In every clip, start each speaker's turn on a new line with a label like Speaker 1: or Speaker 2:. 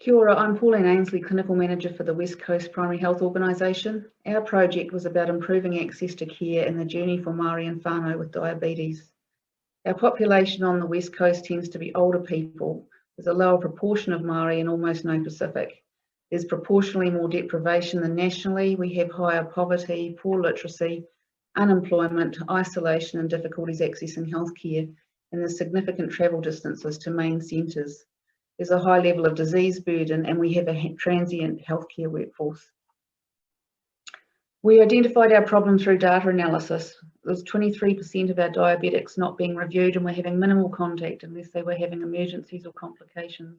Speaker 1: Kia ora, I'm Pauline Ainsley, Clinical Manager for the West Coast Primary Health Organisation. Our project was about improving access to care and the journey for Māori and whānau with diabetes. Our population on the West Coast tends to be older people. There's a lower proportion of Māori and almost no Pacific. There's proportionally more deprivation than nationally. We have higher poverty, poor literacy, unemployment, isolation and difficulties accessing healthcare, and there's significant travel distances to main centres. There's a high level of disease burden and we have a transient healthcare workforce. We identified our problem through data analysis. There's 23% of our diabetics not being reviewed and we're having minimal contact unless they were having emergencies or complications.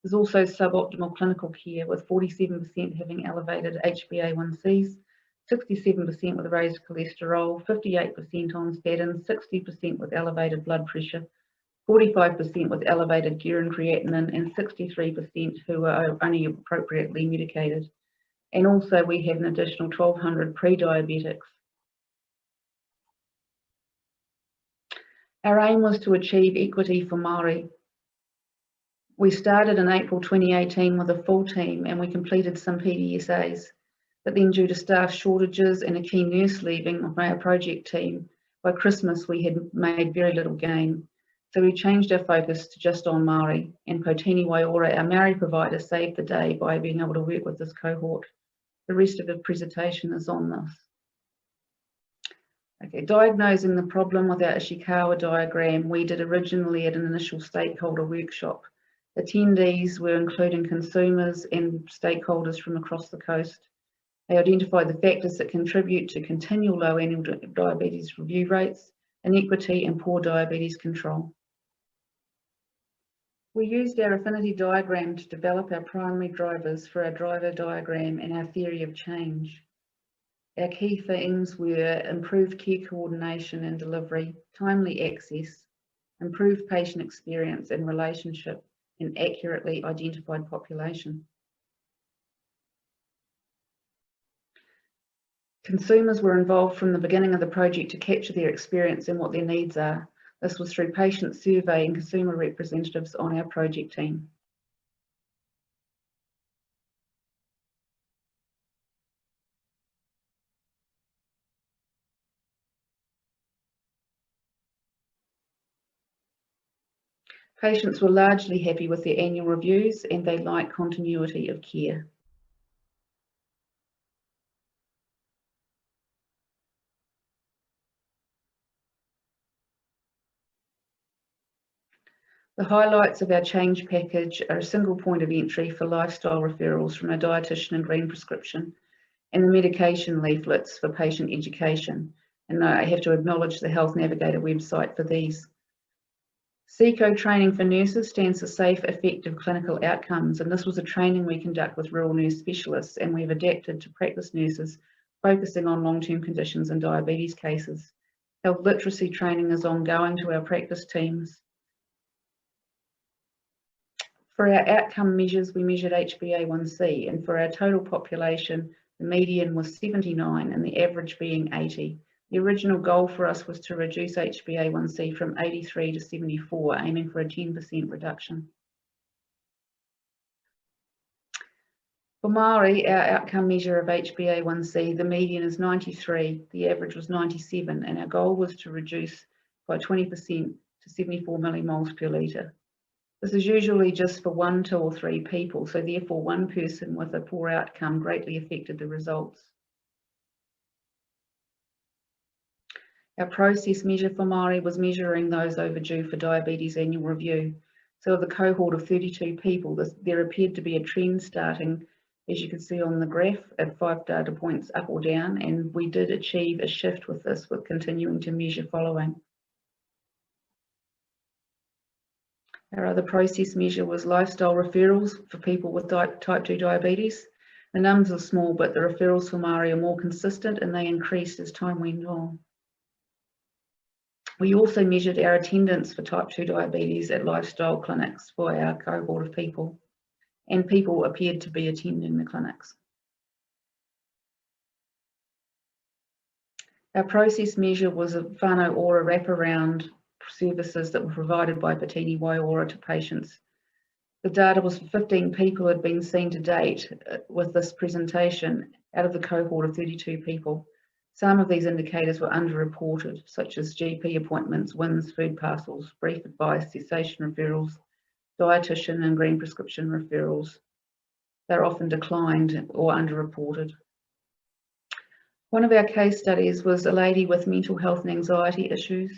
Speaker 1: There's also suboptimal clinical care with 47% having elevated HbA1cs, 67% with raised cholesterol, 58% on statins, 60% with elevated blood pressure, 45% with elevated urine creatinine and 63% who are only appropriately medicated. And also we have an additional 1,200 pre-diabetics. Our aim was to achieve equity for Māori. We started in April 2018 with a full team and we completed some PDSAs, but then due to staff shortages and a key nurse leaving of our project team, by Christmas we had made very little gain. So we changed our focus to just on Māori, and Potini Waiora, our Māori provider, saved the day by being able to work with this cohort. The rest of the presentation is on this. Okay, diagnosing the problem with our Ishikawa diagram, we did originally at an initial stakeholder workshop. Attendees were including consumers and stakeholders from across the coast. They identified the factors that contribute to continual low annual diabetes review rates, inequity and poor diabetes control. We used our affinity diagram to develop our primary drivers for our driver diagram and our theory of change. Our key themes were improved care coordination and delivery, timely access, improved patient experience and relationship, and accurately identified population. Consumers were involved from the beginning of the project to capture their experience and what their needs are. This was through patient survey and consumer representatives on our project team. Patients were largely happy with their annual reviews and they liked continuity of care. The highlights of our change package are a single point of entry for lifestyle referrals from a dietitian and green prescription, and the medication leaflets for patient education. And I have to acknowledge the Health Navigator website for these. SECO training for nurses stands for Safe, Effective Clinical Outcomes, and this was a training we conduct with rural nurse specialists, and we've adapted to practice nurses focusing on long-term conditions and diabetes cases. Health literacy training is ongoing to our practice teams. For our outcome measures, we measured HbA1c, and for our total population, the median was 79 and the average being 80. The original goal for us was to reduce HbA1c from 83 to 74, aiming for a 10% reduction. For Māori, our outcome measure of HbA1c, the median is 93, the average was 97, and our goal was to reduce by 20% to 74 millimoles per litre. This is usually just for 1, 2 or 3 people, so therefore one person with a poor outcome greatly affected the results. Our process measure for Māori was measuring those overdue for diabetes annual review. So of the cohort of 32 people, there appeared to be a trend starting, as you can see on the graph, at 5 data points up or down, and we did achieve a shift with this, with continuing to measure following. Our other process measure was lifestyle referrals for people with type 2 diabetes. The numbers are small, but the referrals for Māori are more consistent and they increased as time went on. We also measured our attendance for type 2 diabetes at lifestyle clinics for our cohort of people, and people appeared to be attending the clinics. Our process measure was a whānau ora wraparound services that were provided by Potini Waiora to patients. The data was for 15 people who had been seen to date with this presentation out of the cohort of 32 people. Some of these indicators were underreported, such as GP appointments, WINS, food parcels, brief advice, cessation referrals, dietitian and green prescription referrals. They're often declined or underreported. One of our case studies was a lady with mental health and anxiety issues.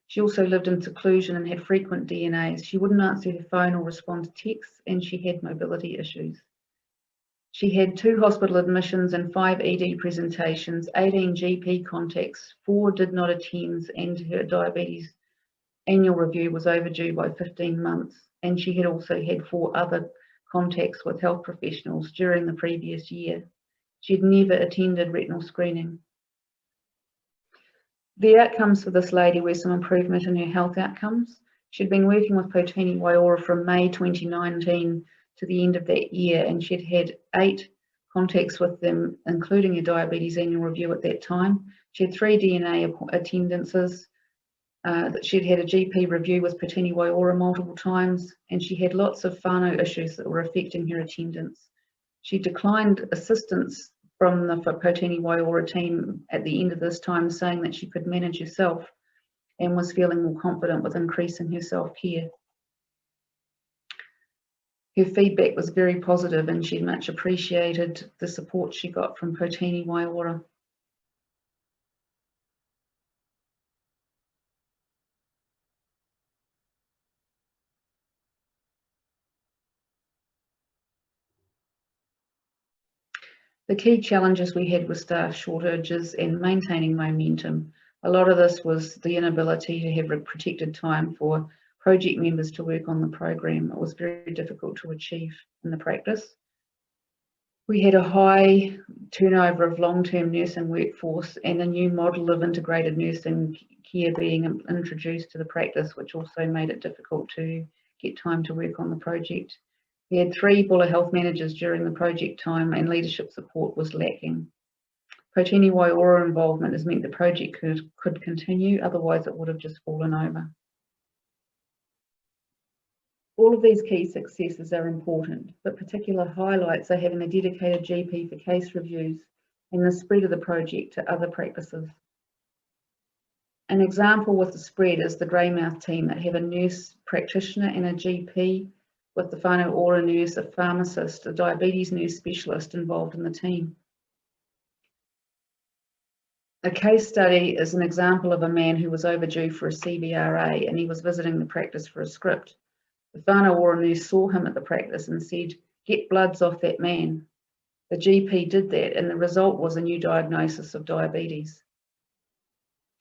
Speaker 1: She also lived in seclusion and had frequent DNAs. She wouldn't answer her phone or respond to texts, and she had mobility issues. She had 2 hospital admissions and 5 ED presentations, 18 GP contacts, 4 did not attend, and her diabetes annual review was overdue by 15 months. And she had also had 4 other contacts with health professionals during the previous year. She'd never attended retinal screening. The outcomes for this lady were some improvement in her health outcomes. She'd been working with Potini Waiora from May 2019 to the end of that year, and she'd had 8 contacts with them, including a diabetes annual review at that time. She had 3 DNA attendances. She'd had a GP review with Potini Waiora multiple times, and she had lots of whānau issues that were affecting her attendance. She declined assistance from the Potini Waiora team at the end of this time, saying that she could manage herself and was feeling more confident with increasing her self-care. Her feedback was very positive, and she much appreciated the support she got from Potini Waiora. The key challenges we had were staff shortages and maintaining momentum. A lot of this was the inability to have protected time for project members to work on the program. It was very difficult to achieve in the practice. We had a high turnover of long-term nursing workforce and a new model of integrated nursing care being introduced to the practice, which also made it difficult to get time to work on the project. We had 3 Buller health managers during the project time, and leadership support was lacking. Potini Waiora involvement has meant the project could continue, otherwise it would have just fallen over. All of these key successes are important, but particular highlights are having a dedicated GP for case reviews and the spread of the project to other practices. An example with the spread is the Greymouth team that have a nurse practitioner and a GP, with the whānau ora nurse, a pharmacist, a diabetes nurse specialist involved in the team. A case study is an example of a man who was overdue for a CBRA, and he was visiting the practice for a script. The whānau ora nurse saw him at the practice and said, "Get bloods off that man." The GP did that, and the result was a new diagnosis of diabetes.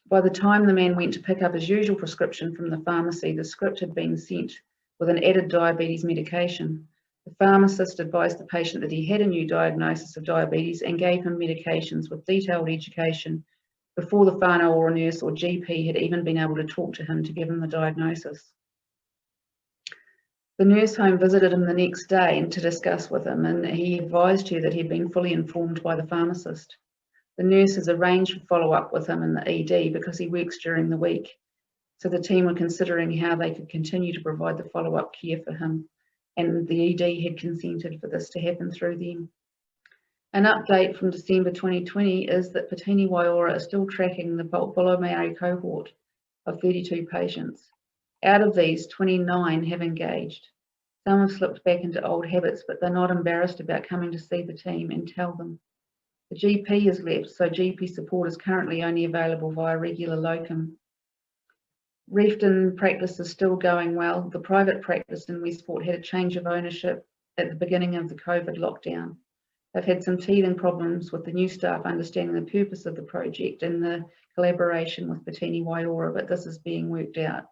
Speaker 1: By the time the man went to pick up his usual prescription from the pharmacy, the script had been sent with an added diabetes medication. The pharmacist advised the patient that he had a new diagnosis of diabetes and gave him medications with detailed education before the whānau ora nurse or GP had even been able to talk to him to give him the diagnosis. The nurse home visited him the next day and to discuss with him, and he advised her that he'd been fully informed by the pharmacist. The nurse has arranged for follow-up with him in the ED because he works during the week. So the team were considering how they could continue to provide the follow-up care for him, and the ED had consented for this to happen through them. An update from December 2020 is that Potini Waiora is still tracking the Buller Maori cohort of 32 patients. Out of these, 29 have engaged. Some have slipped back into old habits, but they're not embarrassed about coming to see the team and tell them. The GP has left, so GP support is currently only available via regular locum. Reefton practice is still going well. The private practice in Westport had a change of ownership at the beginning of the COVID lockdown. They've had some teething problems with the new staff understanding the purpose of the project and the collaboration with Potini Waiora, but this is being worked out.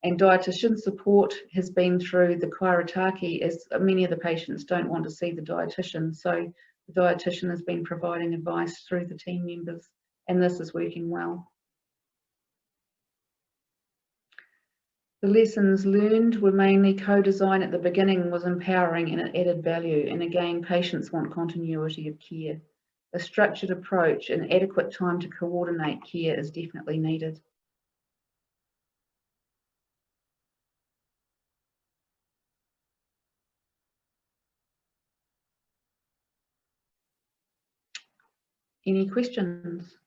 Speaker 1: And dietitian support has been through the kairitaki, as many of the patients don't want to see the dietitian. So the dietitian has been providing advice through the team members, and this is working well. The lessons learned were mainly co-design at the beginning was empowering and it added value. And again, patients want continuity of care. A structured approach and adequate time to coordinate care is definitely needed. Any questions?